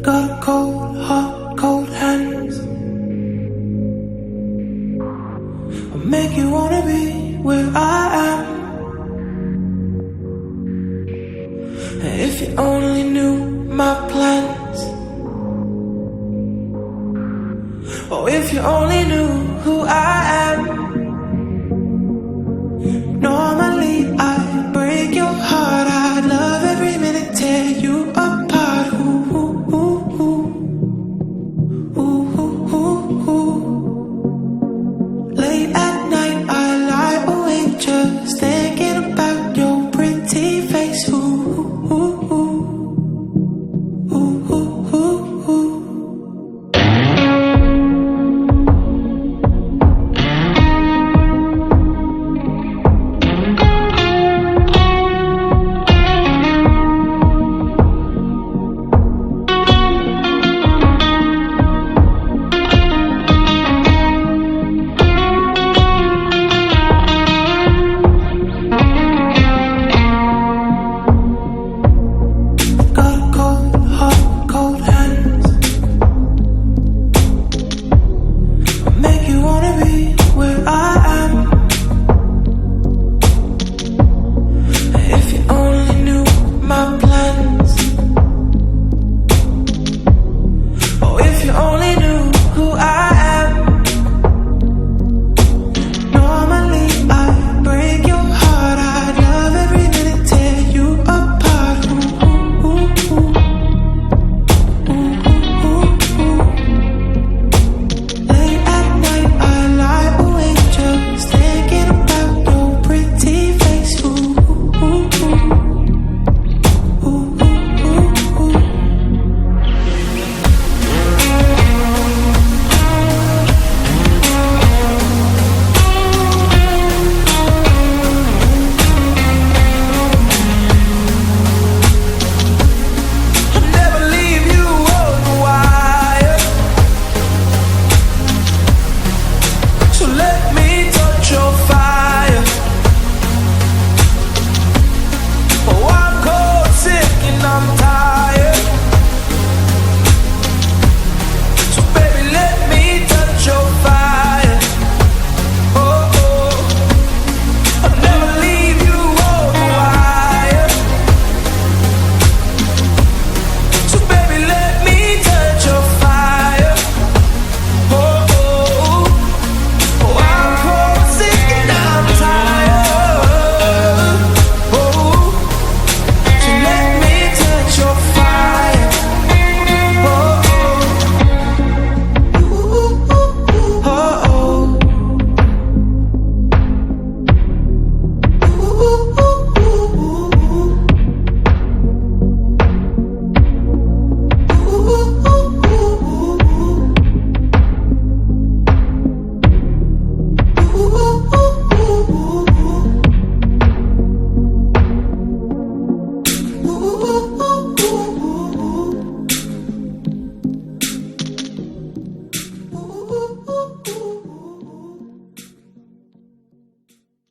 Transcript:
Got a cold heart, cold hands. I'll make you wanna be where I am. If you only knew my plans, or if you only knew who I am. Normally I break your heart, I'd love every minute, tear you apart. Ooh, ooh, ooh, ooh. Ooh, ooh, ooh, ooh. Late at night I lie awake just thinking about your pretty face. Ooh, ooh, ooh. Ooh, ooh.